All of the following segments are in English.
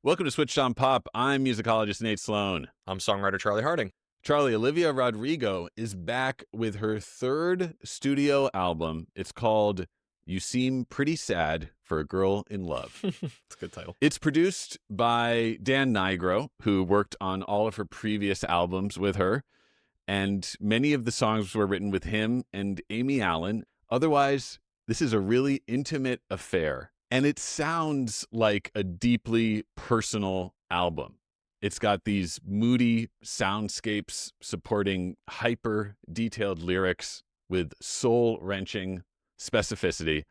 Welcome to Switched on Pop. I'm musicologist Nate Sloan. I'm songwriter Charlie Harding. Charlie, Olivia Rodrigo is back with her third studio album. It's called You Seem Pretty Sad for a Girl in Love. It's a good title. It's produced by Dan Nigro, who worked on all of her previous albums with her. And many of the songs were written with him and Amy Allen. Otherwise, this is a really intimate affair. And it sounds like a deeply personal album. It's got these moody soundscapes supporting hyper-detailed lyrics with soul-wrenching specificity.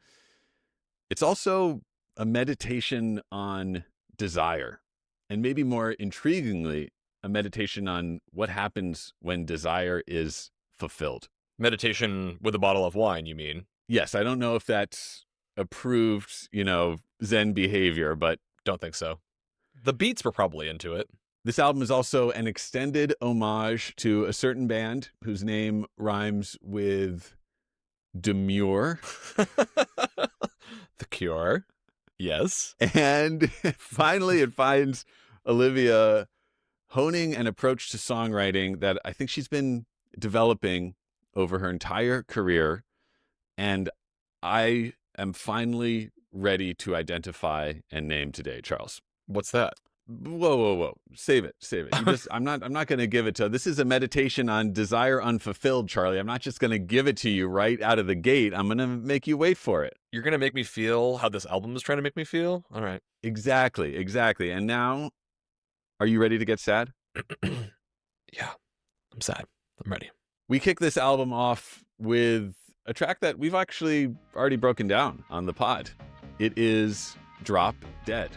It's also a meditation on desire, and maybe more intriguingly, a meditation on what happens when desire is fulfilled. Meditation with a bottle of wine, you mean? Yes, I don't know if that's approved, Zen behavior, but Don't think so. The Beats were probably into it. this album is also an extended homage to a certain band whose name rhymes with demure. The Cure. Yes. And finally, it finds Olivia honing an approach to songwriting that I think she's been developing over her entire career. And I am finally ready to identify and name today, Charles. What's that? Whoa. Save it. I'm not going to give it to, this is a meditation on desire unfulfilled, Charlie. I'm not just going to give it to you right out of the gate. I'm going to make you wait for it. You're going to make me feel how this album is trying to make me feel? All right. Exactly. And now, are you ready to get sad? Yeah. I'm sad. I'm ready. We kick this album off with a track that we've actually already broken down on the pod. It is Drop Dead.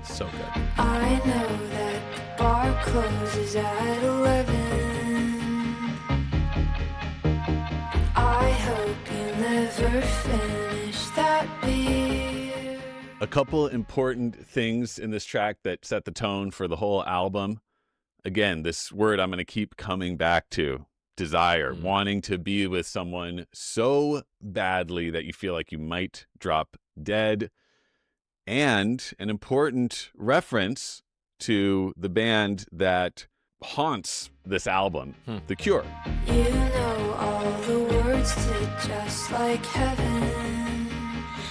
So good. I know that the bar closes at 11. I hope you never finish that beer. A couple important things in this track that set the tone for the whole album. Again, this word I'm going to keep coming back to. Desire, wanting to be with someone so badly that you feel like you might drop dead. And an important reference to the band that haunts this album, The Cure. You know all the words to Just Like Heaven,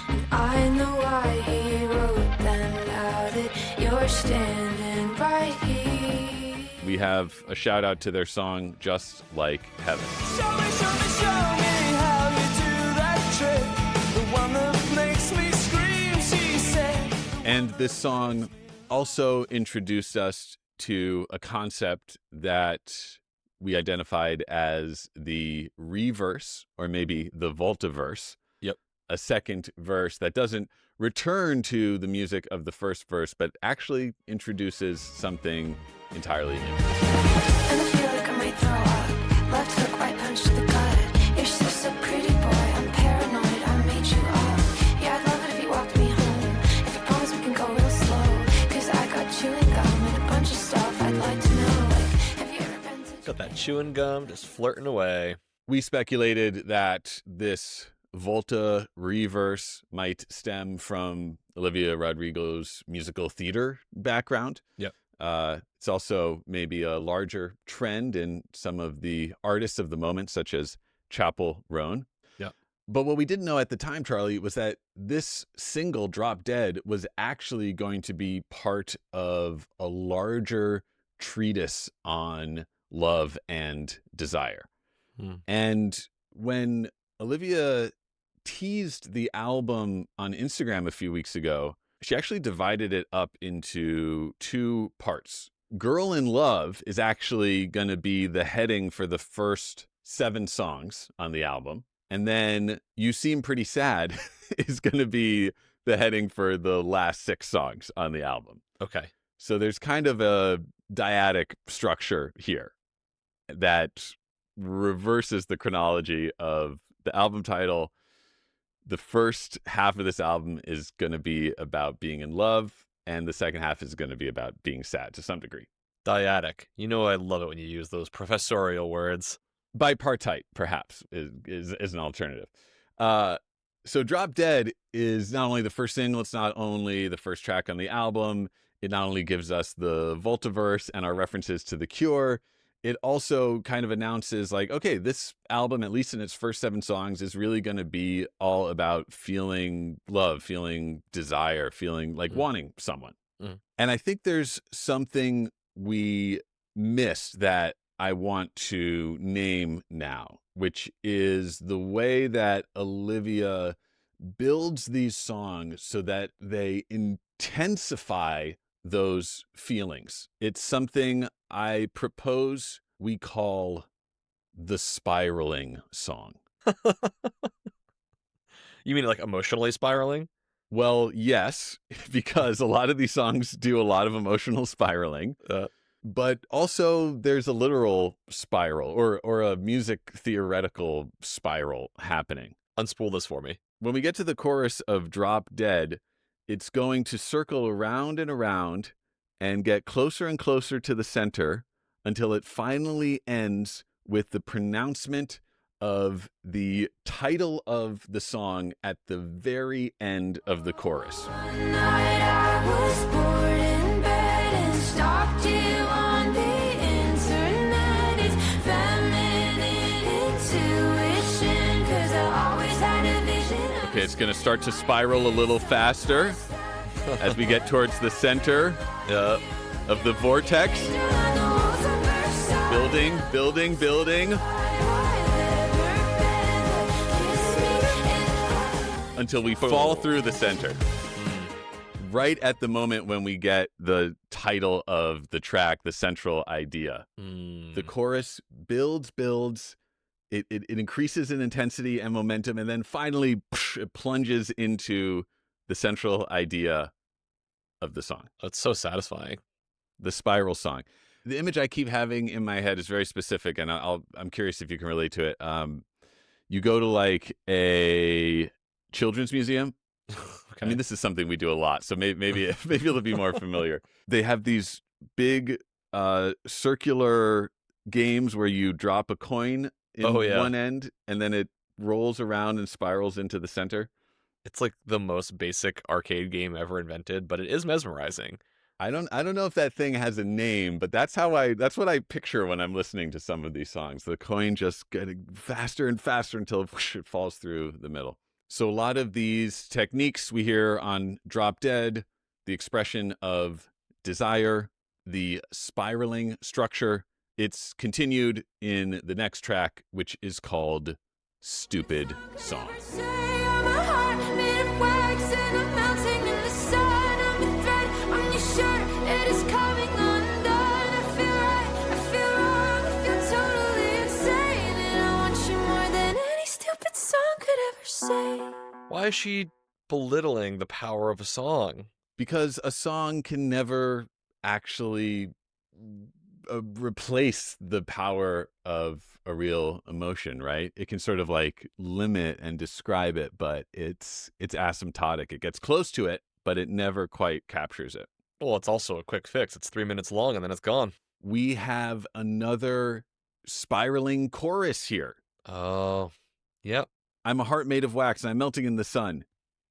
and I know why he wrote them now that you're standing right here. We have a shout out to their song, Just Like Heaven. Show me how you do that trick. The one that makes me scream, she said. And this song also introduced us to a concept that we identified as the reverse, or maybe the Voltaverse. Yep. A second verse that doesn't return to the music of the first verse, but actually introduces something entirely new. And I feel like I might throw up. Left hook, right punch to the gut. You're so pretty, boy. I'm paranoid. I made you up. Yeah, I'd love it if you walked me home. If you promise we can go real slow. Cause I got chewing gum and a bunch of stuff I'd like to know. Like, have you ever been to Got that chewing gum just flirting away. We speculated that this Volta reverse might stem from Olivia Rodrigo's musical theater background. Yep. It's also maybe a larger trend in some of the artists of the moment, such as Chappell, Roan. Yeah. But what we didn't know at the time, Charlie, was that this single, Drop Dead, was actually going to be part of a larger treatise on love and desire. And when Olivia teased the album on Instagram a few weeks ago, she actually divided it up into two parts. Girl in Love is actually going to be the heading for the first 7 songs on the album. And then You Seem Pretty Sad is going to be the heading for the last 6 songs on the album. Okay. So there's kind of a dyadic structure here that reverses the chronology of the album title. The first half of this album is going to be about being in love, and the second half is going to be about being sad to some degree. Dyadic. You know I love it when you use those professorial words. Bipartite, perhaps, is an alternative. So Drop Dead is not only the first single, it's not only the first track on the album, It not only gives us the Voltaverse and our references to The Cure, it also kind of announces like, okay, this album, at least in its first 7 songs, is really going to be all about feeling love, feeling desire, feeling like wanting someone. And I think there's something we missed that I want to name now, which is the way that Olivia builds these songs so that they intensify those feelings. It's something I propose we call the spiraling song. You mean like emotionally spiraling? Well, yes, because a lot of these songs do a lot of emotional spiraling. But also there's a literal spiral or a music theoretical spiral happening. Unspool this for me. When we get to the chorus of Drop Dead, it's going to circle around and around and get closer and closer to the center until it finally ends with the pronouncement of the title of the song at the very end of the chorus. One night I was bored in bed and stalked you on the internet. It's feminine intuition, 'cause I always had a vision of Okay, it's going to start to spiral a little faster as we get towards the center of the vortex. Building, building, building. Until we fall through the center. Right at the moment when we get the title of the track, the central idea. The chorus builds, it increases in intensity and momentum, and then finally it plunges into the central idea of the song. That's so satisfying. The spiral song. The image I keep having in my head is very specific, and I'm curious if you can relate to it. You go to like a children's museum. Okay. I mean, this is something we do a lot, so maybe it'll be more familiar. They have these big circular games where you drop a coin in one end, and then it rolls around and spirals into the center. It's like the most basic arcade game ever invented, but it is mesmerizing. I don't know if that thing has a name, but that's what I picture when I'm listening to some of these songs. The coin just getting faster and faster until it falls through the middle. So a lot of these techniques we hear on Drop Dead, the expression of desire, the spiraling structure, it's continued in the next track, which is called Stupid Song. Say I'm a heart made of wax and I'm melting in the sun. I'm a thread on your shirt, it is coming undone. I feel right, I feel wrong, I feel totally insane, and I want you more than any stupid song could ever say. Why is she belittling the power of a song? Because a song can never actually replace the power of a real emotion, right? It can sort of like limit and describe it, but it's asymptotic. It gets close to it, but it never quite captures it. Well, it's also a quick fix. It's 3 minutes long and then it's gone. We have another spiraling chorus here. Oh, yep. I'm a heart made of wax and I'm melting in the sun,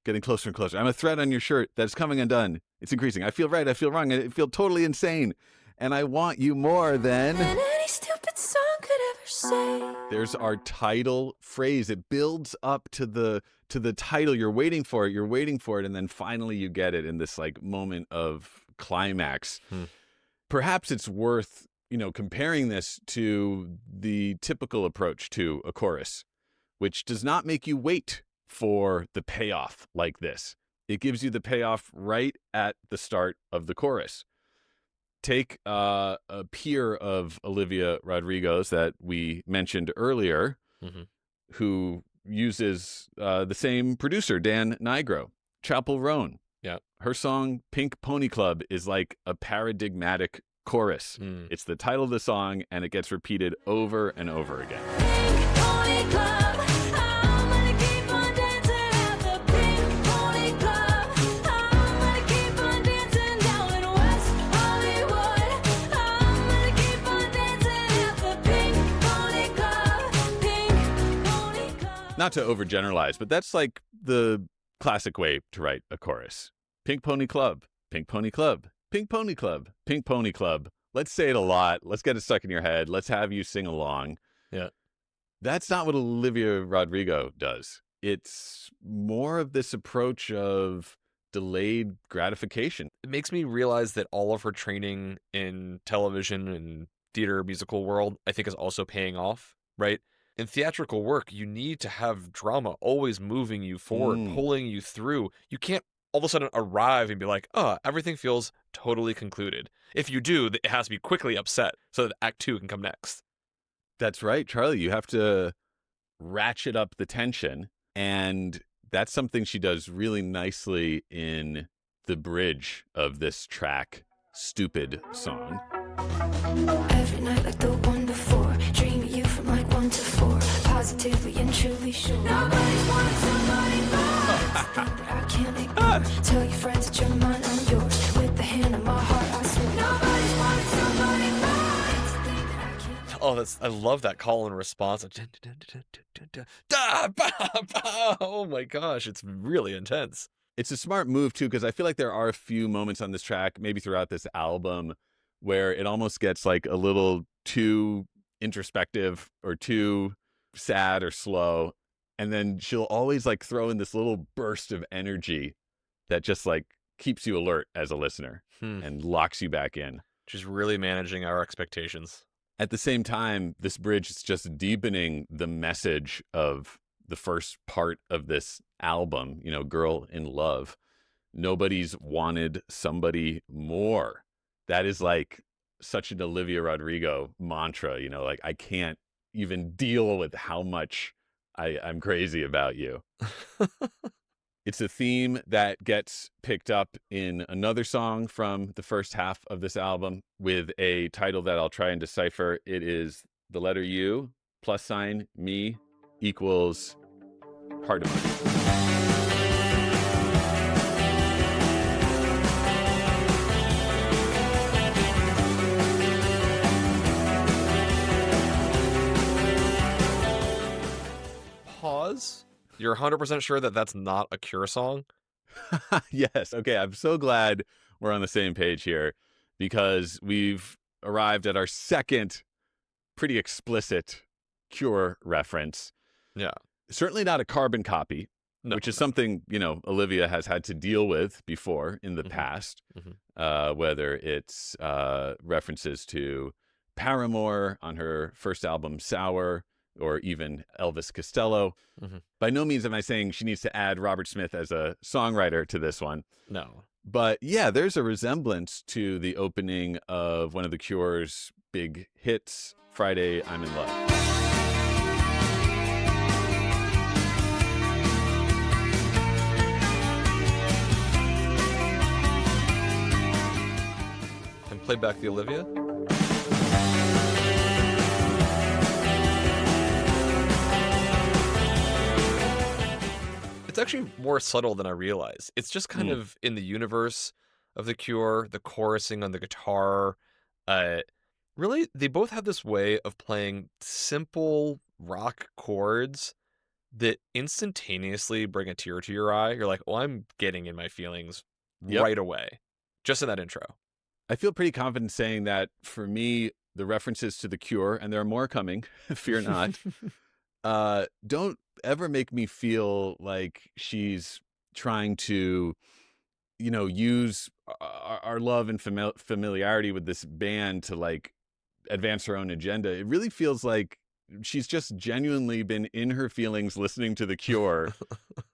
getting closer and closer. I'm a thread on your shirt that's coming undone. It's increasing. I feel right, I feel wrong, I feel totally insane. And I want you more than any stupid song could ever say. There's our title phrase. It builds up to the title. You're waiting for it, and then finally you get it in this like moment of climax. Perhaps it's worth, comparing this to the typical approach to a chorus, which does not make you wait for the payoff like this. It gives you the payoff right at the start of the chorus. Take a peer of Olivia Rodrigo's that we mentioned earlier, who uses the same producer, Dan Nigro, Chappell Roan. Yeah. Her song Pink Pony Club is like a paradigmatic chorus. It's the title of the song, and it gets repeated over and over again. Pink Pony Club, I'm gonna keep on dancing at the Pink Pony Club. I'm gonna keep on dancing down in West Hollywood. I'm gonna keep on dancing at the Pink Pony Club. Pink Pony Club. Not to overgeneralize, but that's like the classic way to write a chorus. Pink Pony Club, Pink Pony Club, Pink Pony Club. Pink Pony Club. Let's say it a lot. Let's get it stuck in your head. Let's have you sing along. Yeah. That's not what Olivia Rodrigo does. It's more of this approach of delayed gratification. It makes me realize that all of her training in television and theater musical world, I think, is also paying off, right? In theatrical work, you need to have drama always moving you forward, pulling you through. You can't all of a sudden arrive and be like, oh, everything feels totally concluded. If you do, it has to be quickly upset so that Act 2 can come next. That's right, Charlie. You have to ratchet up the tension. And that's something she does really nicely in the bridge of this track, Stupid Song. Every night like the one before, dream of you from like 1 to 4, positively and truly sure. Nobody's wanted somebody more. Thing that I can't ignore. Tell your friends that you're mine, I'm yours. With the hand on my heart, I swear. Nobody's wanted somebody more. It's the thing that I can't. Oh, I love that call and response. Oh my gosh, it's really intense. It's a smart move, too, because I feel like there are a few moments on this track, maybe throughout this album, where it almost gets like a little too introspective or too sad or slow. And then she'll always like throw in this little burst of energy that just like keeps you alert as a listener and locks you back in. She's really managing our expectations. At the same time, this bridge is just deepening the message of the first part of this album, you know, Girl in Love. Nobody's wanted somebody more. That is like such an Olivia Rodrigo mantra, you know, like I can't even deal with how much I'm crazy about you. It's a theme that gets picked up in another song from the first half of this album with a title that I'll try and decipher. It is the letter U + me equals heart emoji. Pause. You're 100% sure that that's not a Cure song? Yes. Okay. I'm so glad we're on the same page here because we've arrived at our second pretty explicit Cure reference. Yeah. Certainly not a carbon copy, which is something, you know, Olivia has had to deal with before in the past, whether it's references to Paramore on her first album, Sour, or even Elvis Costello. By no means am I saying she needs to add Robert Smith as a songwriter to this one. No. But yeah, there's a resemblance to the opening of one of the Cure's big hits, Friday, I'm in Love. And play back the Olivia. It's actually more subtle than I realized. It's just kind of in the universe of The Cure, the chorusing on the guitar. Really, they both have this way of playing simple rock chords that instantaneously bring a tear to your eye. You're like, oh, I'm getting in my feelings right away, just in that intro. I feel pretty confident saying that for me, the references to The Cure, and there are more coming, fear not, don't ever make me feel like she's trying to, you know, use our love and familiarity with this band to like advance her own agenda. It really feels like she's just genuinely been in her feelings listening to The Cure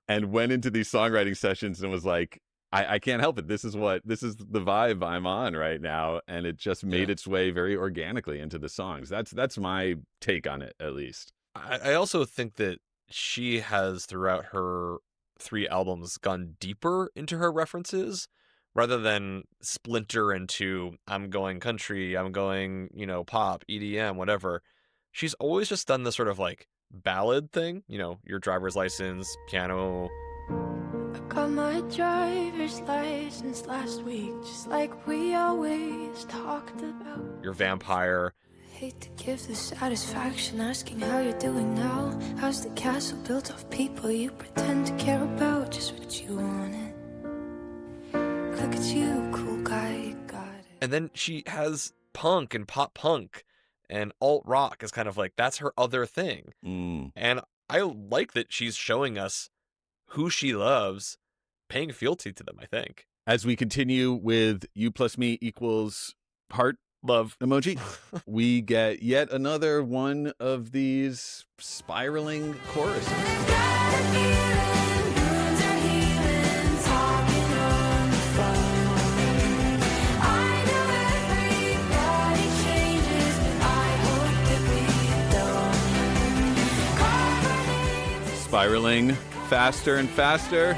and went into these songwriting sessions and was like, I can't help it. This is the vibe I'm on right now. And it just made its way very organically into the songs. That's my take on it, at least. I also think that she has, throughout her 3 albums, gone deeper into her references rather than splinter into, I'm going country, I'm going, you know, pop, EDM, whatever. She's always just done this sort of like ballad thing, you know, your driver's license, piano. I got my driver's license last week, just like we always talked about. Your vampire. Hate to give the satisfaction asking how you're doing now. How's the castle built of people you pretend to care about? Just what you wanted. Look at you, cool guy. And then she has punk and pop punk and alt rock is kind of like, that's her other thing. And I like that she's showing us who she loves, paying fealty to them, I think. As we continue with you plus me equals heart Love. emoji, we get yet another one of these spiraling choruses. Spiraling faster and faster.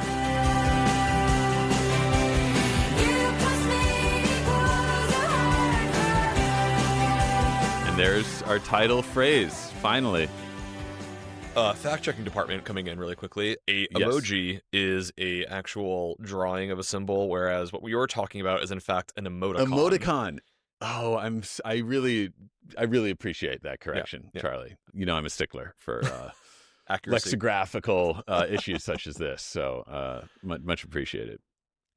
And there's our title phrase, finally. Fact-checking department coming in really quickly. Emoji is a actual drawing of a symbol, whereas what we were talking about is in fact an emoticon. Emoticon. Oh, I really appreciate that correction, Yeah. Charlie. You know I'm a stickler for Accuracy. lexicographical issues such as this, so much appreciated.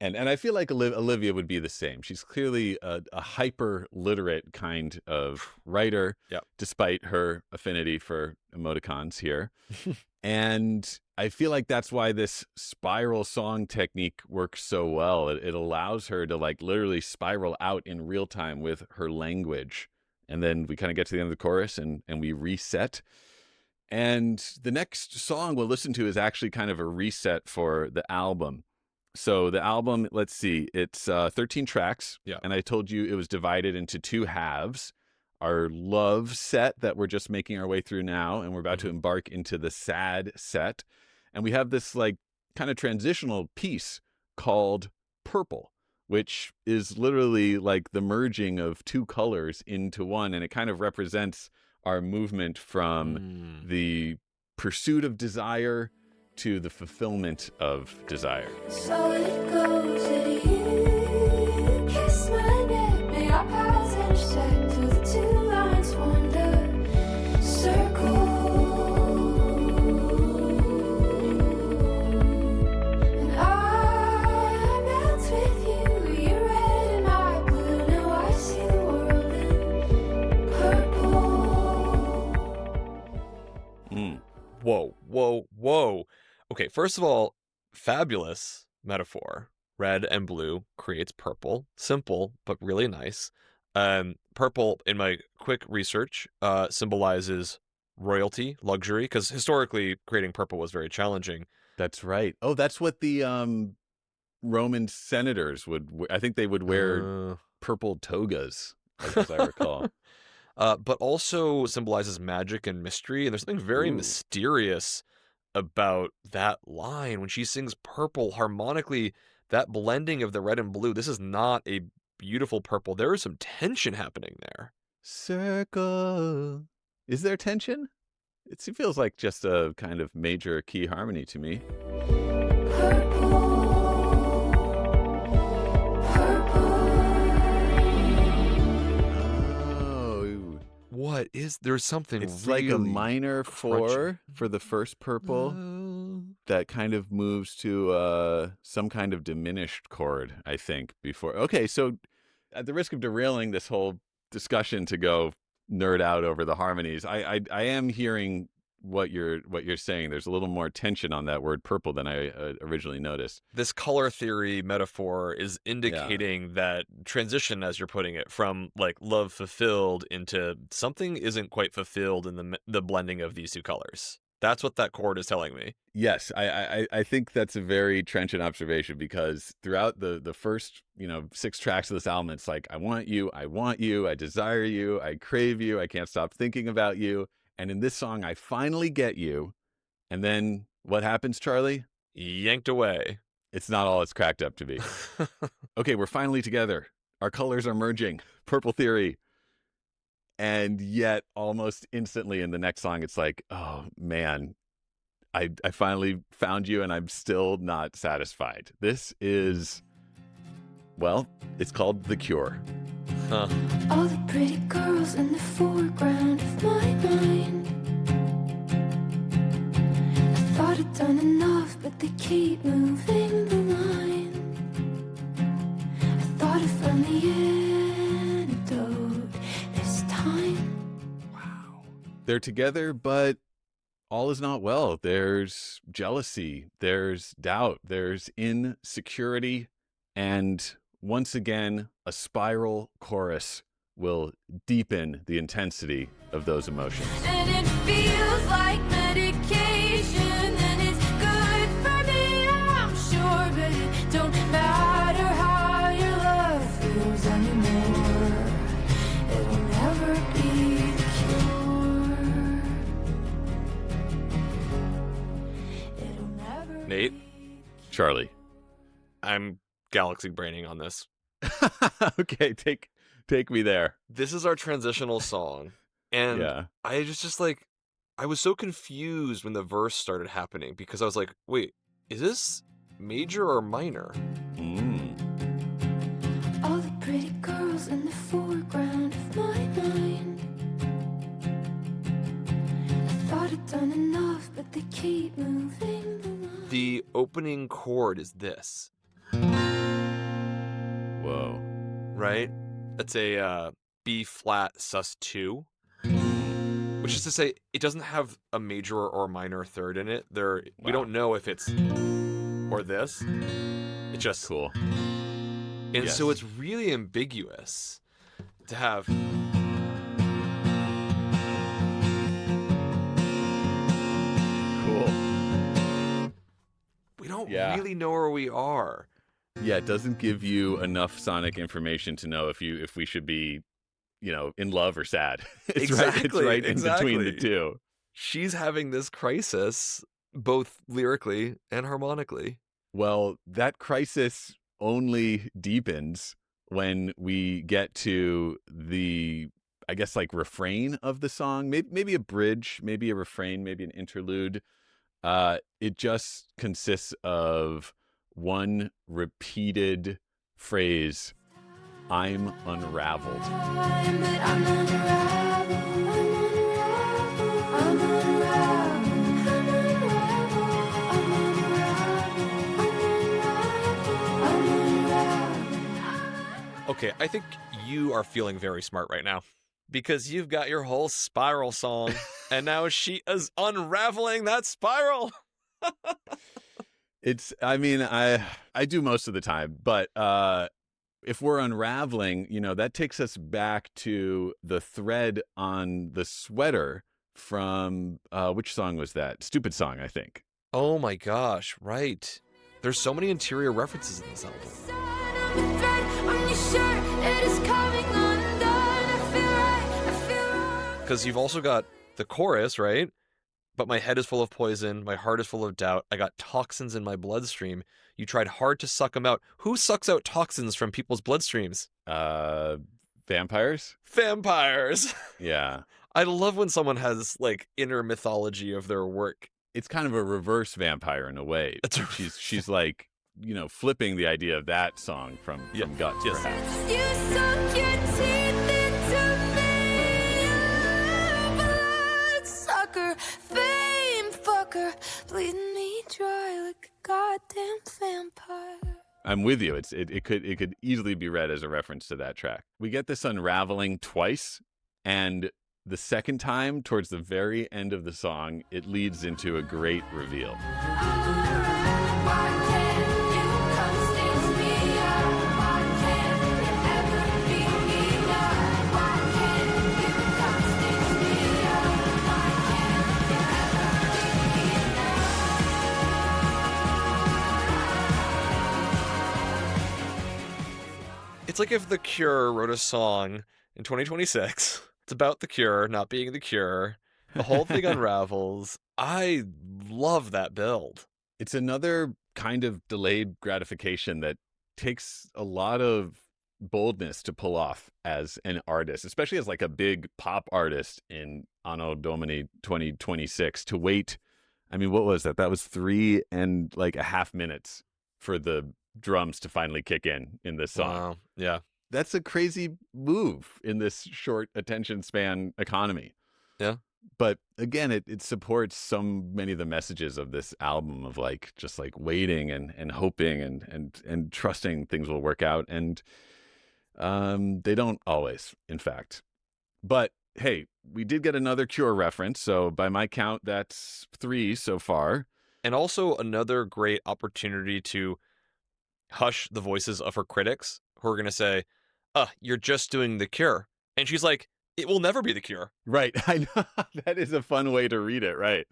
And I feel like Olivia would be the same. She's clearly a hyper literate kind of writer, Yep. despite her affinity for emoticons here. And I feel like that's why this spiral song technique works so well. It allows her to like literally spiral out in real time with her language. And then we kind of get to the end of the chorus and we reset. And the next song we'll listen to is actually kind of a reset for the album. So the album, let's see, it's 13 tracks. Yeah. And I told you it was divided into two halves. Our love set that we're just making our way through now, and we're about to embark into the sad set. And we have this like kind of transitional piece called Purple, which is literally like the merging of two colors into one. And it kind of represents our movement from the pursuit of desire to the fulfillment of desire. So it goes that you kiss my neck, may our paths intersect till the two lines formed a circle. And I melt with you, you're red and I blue. Now I see the world in purple. Whoa. Okay, first of all, fabulous metaphor. Red and blue creates purple. Simple, but really nice. Purple, in my quick research, symbolizes royalty, luxury, because historically creating purple was very challenging. That's right. Oh, that's what the Roman senators I think they would wear purple togas, as I recall. But also symbolizes magic and mystery. And there's something very mysterious about that line when she sings purple harmonically, that blending of the red and blue. This is not a beautiful purple. There is some tension happening there. Circle. Is there tension? It feels like just a kind of major key harmony to me. What is there's something It's really like a minor crunchy. 4 for the first purple that kind of moves to some kind of diminished chord, I think, before. Okay, so at the risk of derailing this whole discussion to go nerd out over the harmonies, I am hearing what you're saying. There's a little more tension on that word purple than I originally noticed. This color theory metaphor is indicating that transition, as you're putting it, from like love fulfilled into something isn't quite fulfilled in the blending of these two colors. That's what that chord is telling me. Yes, I think that's a very trenchant observation, because throughout the first 6 tracks of this album, it's like I want you, I desire you, I crave you, I can't stop thinking about you. And in this song, I finally get you. And then what happens, Charlie? Yanked away. It's not all it's cracked up to be. Okay, we're finally together. Our colors are merging. Purple theory. And yet, almost instantly in the next song, it's like, oh, man, I finally found you and I'm still not satisfied. This is, well, it's called The Cure. All the pretty girls in the foreground of my mind. I thought I'd done enough, but they keep moving the line. I thought I found the They're together, but all is not well. There's jealousy, there's doubt, there's insecurity, and once again, a spiral chorus will deepen the intensity of those emotions. And it feels like medication, and it's good for me, I'm sure, but it don't matter how your love feels anymore. It'll never be the cure. It'll never Nate? be Charlie. I'm galaxy braining on this. Okay, take me there. This is our transitional song. And Yeah. I just like, I was so confused when the verse started happening because I was like, wait, is this major or minor? all the pretty girls in the foreground of my mind. I thought I'd done enough, but they keep moving the line. The opening chord is this, Whoa. right? That's a B flat sus2, which is to say it doesn't have a major or minor third in it. We Wow. don't know if it's or this. It just Cool. And so Yes. it's really ambiguous to have. Cool. We don't Yeah. really know where we are. Yeah, it doesn't give you enough sonic information to know if we should be, in love or sad. It's Exactly, right in between the exactly. two. She's having this crisis, both lyrically and harmonically. Well, that crisis only deepens when we get to the, I guess, like refrain of the song. Maybe a bridge, maybe a refrain, maybe an interlude. It just consists of one repeated phrase, "I'm unraveled." But I'm unraveled, I'm unraveled, I'm unraveled. Okay, I think you are feeling very smart right now because you've got your whole spiral song and now she is unraveling that spiral. I do most of the time, but if we're unraveling, that takes us back to the thread on the sweater from which song was that? Stupid Song, I think. Oh my gosh, right. There's so many interior references in this album. Sign of a thread on your shirt, it is coming undone. I feel right, I feel wrong. Because you've also got the chorus, right? But my head is full of poison, my heart is full of doubt, I got toxins in my bloodstream. You tried hard to suck them out. Who sucks out toxins from people's bloodstreams? Vampires? Vampires. Yeah. I love when someone has like inner mythology of their work. It's kind of a reverse vampire in a way. It's a- She's like, flipping the idea of that song from Yeah, Guts, yes. perhaps. You sunk your teeth into me, you bloodsucker, fame fucker, bleeding me dry like a goddamn vampire. I'm with you. It could easily be read as a reference to that track. We get this unraveling twice, and the second time, towards the very end of the song, it leads into a great reveal. Why can't you come stitch me up? Why can't you ever be enough? Why can't you come stitch me up? Why can't you ever be enough? It's like if The Cure wrote a song in 2026. It's about The Cure not being The Cure. The whole thing unravels. I love that build. It's another kind of delayed gratification that takes a lot of boldness to pull off as an artist, especially as like a big pop artist in Anno Domini 2026, to wait. I mean, what was that? That was 3.5 minutes for the drums to finally kick in this song. Wow. Yeah. That's a crazy move in this short attention span economy. Yeah. But again, it supports so many of the messages of this album of just waiting and hoping and trusting things will work out. And they don't always, in fact. But hey, we did get another Cure reference. So by my count, that's 3 so far. And also another great opportunity to hush the voices of her critics who are going to say, you're just doing The Cure. And she's like, it will never be The Cure. Right. I know. That is a fun way to read it. Right.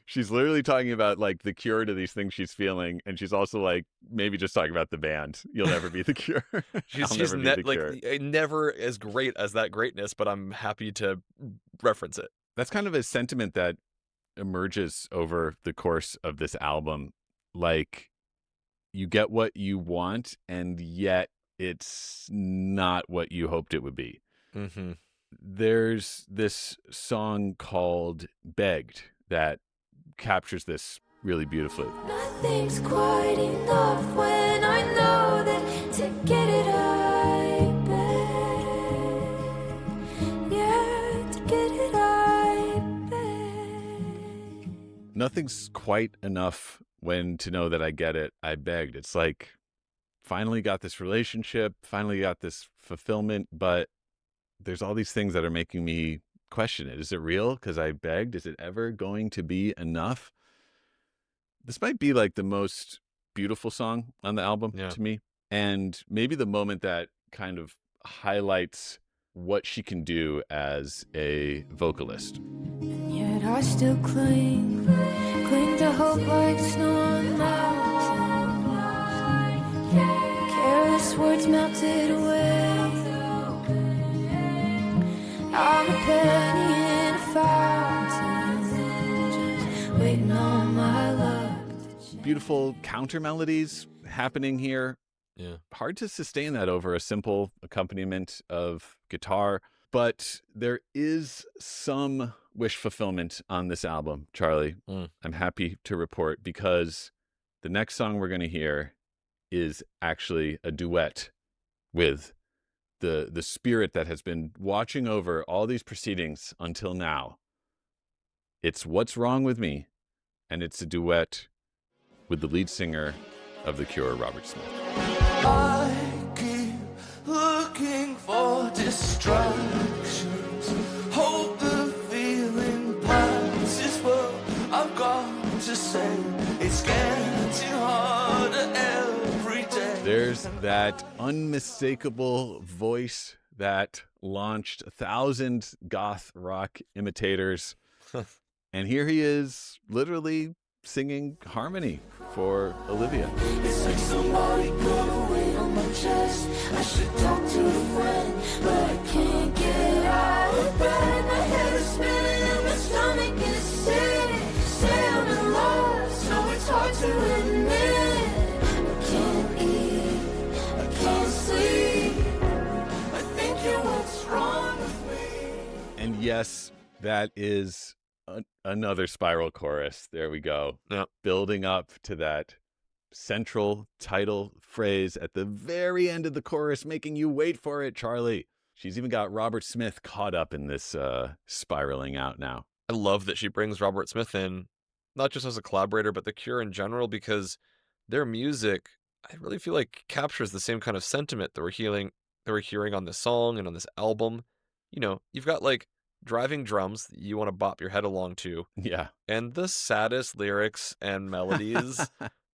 She's literally talking about like the cure to these things she's feeling. And she's also like, maybe just talking about the band. You'll never be The Cure. She's never be The Cure. like never as great as that greatness, but I'm happy to reference it. That's kind of a sentiment that emerges over the course of this album. Like, you get what you want, and yet it's not what you hoped it would be. Mm-hmm. There's this song called Begged that captures this really beautifully. Nothing's quite enough when I know that to get it I beg. Yeah, to get it I beg. Nothing's quite enough when to know that I get it, I begged. It's like, finally got this relationship, finally got this fulfillment, but there's all these things that are making me question it. Is it real? Because I begged. Is it ever going to be enough? This might be like the most beautiful song on the album to me. And maybe the moment that kind of highlights what she can do as a vocalist. And yet I still cling to hope like snow on mountains. Careless words melted away. I'm a penny in a fountain, just waiting on my love to change. Beautiful counter melodies happening here. Yeah. Hard to sustain that over a simple accompaniment of guitar, but there is some wish fulfillment on this album, Charlie. I'm happy to report, because the next song we're going to hear is actually a duet with the spirit that has been watching over all these proceedings until now. It's What's Wrong With Me, and it's a duet with the lead singer of The Cure, Robert Smith. I keep looking for distractions. Hope the feeling passes, but I've got to say it's getting harder every day. There's that unmistakable voice that launched 1,000 goth rock imitators. And here he is, literally singing harmony for Olivia. It's like somebody put a weight on my chest. I should talk to a friend, but I can't get out of bed. My head is spinning and my stomach is sick. Say I'm in love, so it's hard to admit. I can't eat, I can't sleep. I think you're what's wrong with me. And yes, that is another spiral chorus. There we go. Yep. Building up to that central title phrase at the very end of the chorus, making you wait for it, Charlie. She's even got Robert Smith caught up in this spiraling out now. I love that she brings Robert Smith in, not just as a collaborator, but The Cure in general, because their music, I really feel like, captures the same kind of sentiment that we're hearing on this song and on this album. You know, you've got like driving drums that you want to bop your head along to, Yeah. and the saddest lyrics and melodies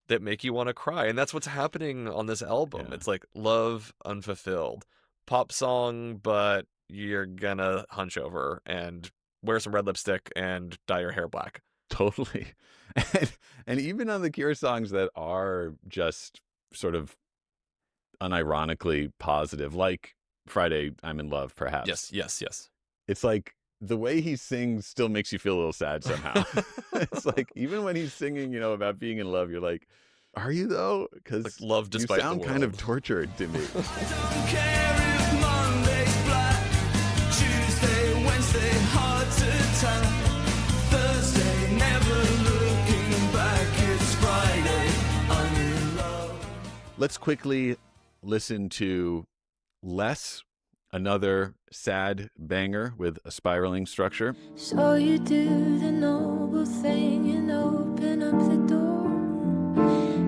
that make you want to cry. And that's what's happening on this album. Yeah. It's like love unfulfilled, pop song, but you're gonna hunch over and wear some red lipstick and dye your hair black. Totally. And even on the Cure songs that are just sort of unironically positive, like Friday, I'm in Love, perhaps. Yes. It's like the way he sings still makes you feel a little sad somehow. It's like, even when he's singing, about being in love, you're like, are you though? Because Like love despite you sound the kind of world. tortured to me. Don't care if Monday's black, Tuesday, Wednesday, hard to tell. Thursday, never looking back. It's Friday, I'm in love. Let's quickly listen to Less, another sad banger with a spiraling structure. So you do the noble thing and open up the door.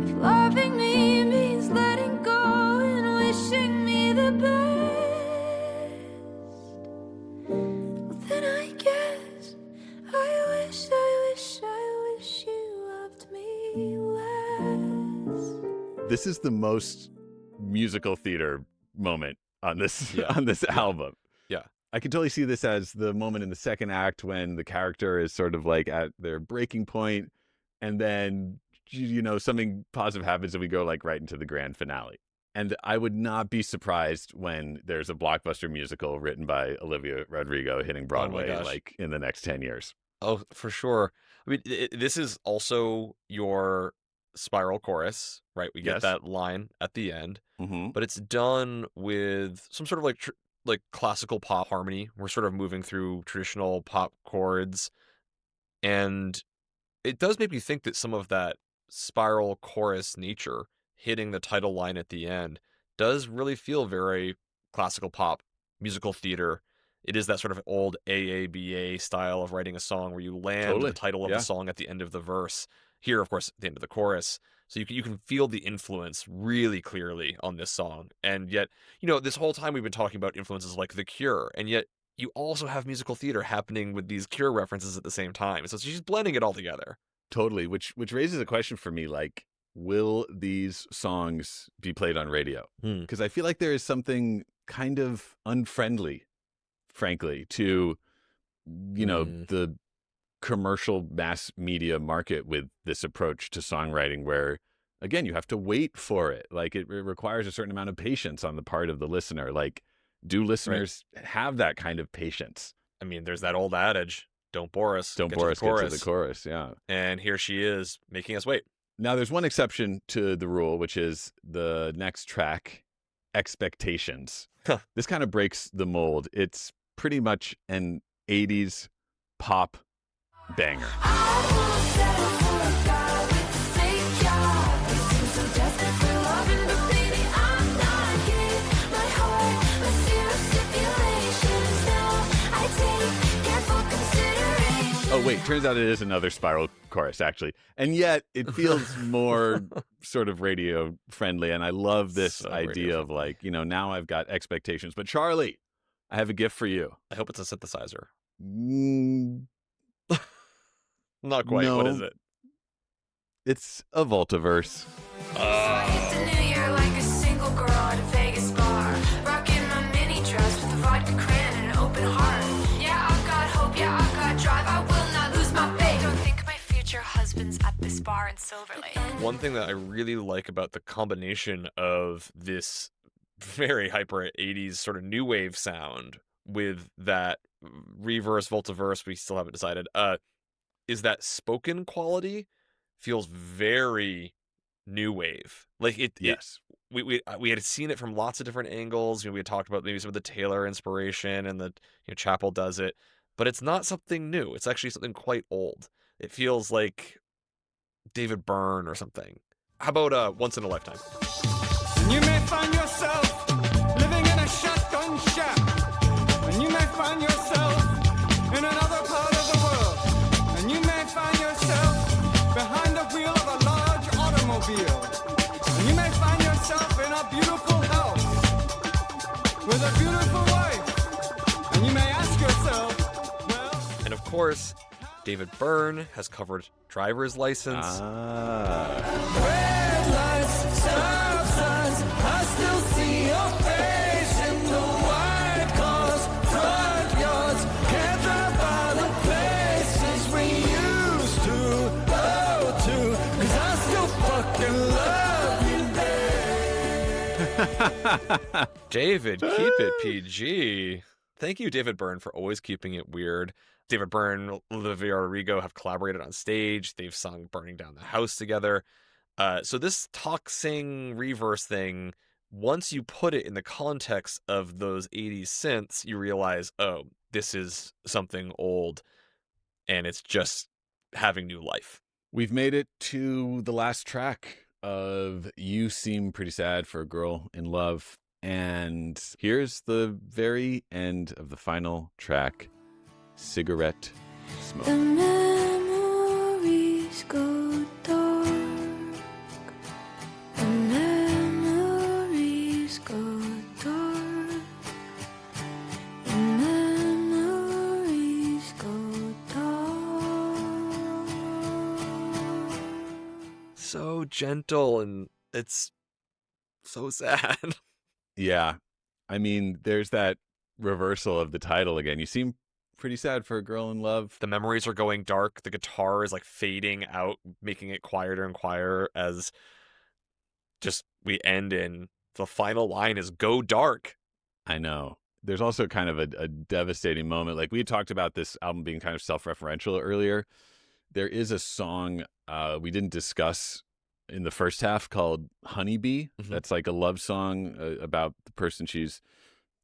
If loving me means letting go and wishing me the best, well, This is the most musical theater moment on this Yeah. on this album. Yeah. I can totally see this as the moment in the second act when the character is sort of like at their breaking point, and then something positive happens and we go like right into the grand finale. And I would not be surprised when there's a blockbuster musical written by Olivia Rodrigo hitting Broadway gosh. like in the next 10 years. Oh, for sure. I mean, this is also your spiral chorus, right? We get Yes. that line at the end, Mm-hmm. but it's done with some sort of like classical pop harmony. We're sort of moving through traditional pop chords, and it does make me think that some of that spiral chorus nature hitting the title line at the end does really feel very classical pop, musical theater. It is that sort of old AABA style of writing a song where you land Totally. the title of Yeah. the song at the end of the verse. Here, of course, at the end of the chorus. So you can feel the influence really clearly on this song. And yet, this whole time we've been talking about influences like The Cure, and yet you also have musical theater happening with these Cure references at the same time. So she's blending it all together. Totally, which raises a question for me, like, will these songs be played on radio? Because I feel like there is something kind of unfriendly, frankly, to, the commercial mass media market with this approach to songwriting where, again, you have to wait for it. Like, it requires a certain amount of patience on the part of the listener. Like, do listeners have that kind of patience? I mean, there's that old adage, don't bore us. Don't get bore to us, the get chorus. to the chorus, yeah. And here she is, making us wait. Now, there's one exception to the rule, which is the next track, Expectations. Huh. This kind of breaks the mold. It's pretty much an 80s pop banger. I won't settle for a guy with a fake job. He seems so desperate for loving, but baby, I'm not gay. My heart, a fear of stipulations. Now I take careful consideration. Oh, wait, turns out it is another spiral chorus, actually. And yet it feels more sort of radio friendly. And I love this So idea of like, now I've got expectations. But Charlie, I have a gift for you. I hope it's a synthesizer. Mm, Not quite. What No. is it? it's a Voltaverse. So I hit the new year like a single girl at a Vegas bar, rocking my mini dress with a vodka cran and an open heart. Yeah, I've got hope, yeah, I've got drive. I will not lose my faith. Don't think my future husband's at this bar in Silver Lake. One thing that I really like about the combination of this very hyper 80s sort of new wave sound with that reverse Voltaverse, we still haven't decided, is that spoken quality feels very new wave. Like Yes. we had seen it from lots of different angles. We had talked about maybe some of the Taylor inspiration and the Chappell does it, but it's not something new. It's actually something quite old. It feels like David Byrne or something. How about Once in a Lifetime? And you may find yourself living in a shotgun shack. And you may find yourself in another part of the world. And you may find yourself behind the wheel of a large automobile. And you may find yourself in a beautiful house with a beautiful wife. And you may ask yourself, well, And of course, David Byrne has covered Driver's License. red lights, stop signs, I still see your face in the white cars, front yards, can't drive by the places we used to go to, 'cause I still fucking love you, babe. David, keep it PG. Thank you, David Byrne, for always keeping it weird. David Byrne, Olivia Rodrigo have collaborated on stage. They've sung Burning Down the House together. So this talk, sing, reverse thing, once you put it in the context of those 80s synths, you realize, oh, this is something old, and it's just having new life. We've made it to the last track of You Seem Pretty Sad for a Girl in Love. And here's the very end of the final track, Cigarette Smoke. The memories go dark. The memories go dark. The memories go dark. So gentle, and it's So sad. Yeah. I mean, there's that reversal of the title again. You seem pretty sad for a girl in love. The memories are going dark. The guitar is like fading out, making it quieter and quieter as just we end in the final line is "Go dark." I know. There's also kind of a devastating moment. Like we had talked about this album being kind of self-referential earlier. There is a song we didn't discuss in the first half called Honeybee. Mhm. That's like a love song about the person she's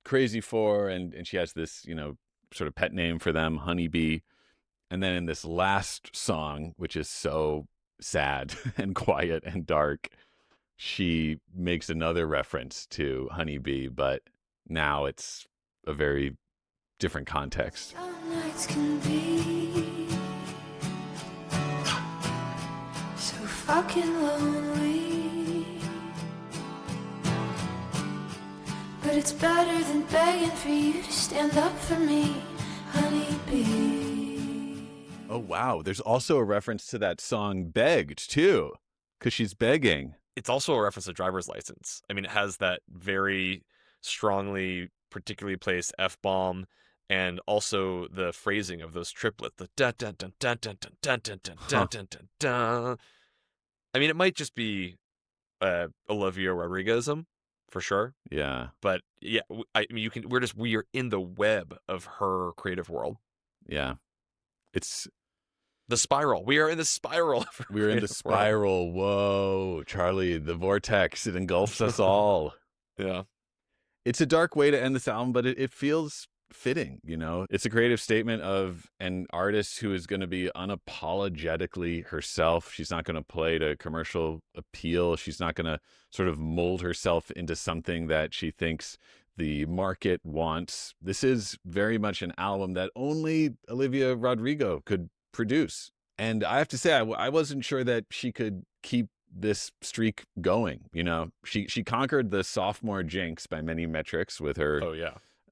crazy for, and she has this, sort of pet name for them, Honeybee. And then in this last song, which is so sad and quiet and dark, she makes another reference to Honeybee, but now it's a very different context. Some nights can be so fucking lonely, but it's better than begging for you to stand up for me, honeybee. Oh, wow. There's also a reference to that song Begged, too, because she's begging. It's also a reference to Driver's License. I mean, it has that very strongly, particularly placed F-bomb, and also the phrasing of those triplets, the dun dun dun dun dun dun dun dun dun dun dun dun dun. I mean, it might just be Olivia Rodrigoism, for sure. Yeah. But yeah, I mean, we are in the web of her creative world. Yeah. It's the spiral. We are in the spiral. We're in the spiral. Whoa, Charlie, the vortex. It engulfs us all. Yeah. It's a dark way to end this album, but it feels fitting, It's a creative statement of an artist who is going to be unapologetically herself. She's not going to play to commercial appeal. She's not going to sort of mold herself into something that she thinks the market wants. This is very much an album that only Olivia Rodrigo could produce. And I have to say, I wasn't sure that she could keep this streak going. She conquered the sophomore jinx by many metrics with her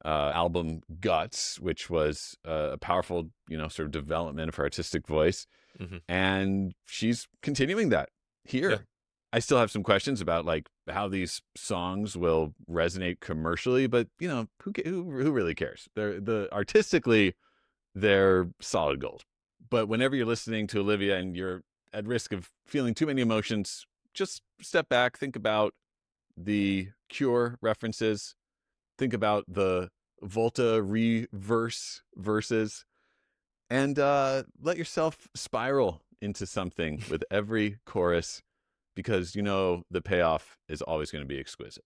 album Guts, which was a powerful, sort of development of her artistic voice. Mm-hmm. And she's continuing that here. Yeah. I still have some questions about like how these songs will resonate commercially, but who really cares? Artistically, they're solid gold. But whenever you're listening to Olivia and you're at risk of feeling too many emotions, just step back, think about the Cure references, think about the Voltaverse verses, and let yourself spiral into something with every chorus, because the payoff is always going to be exquisite.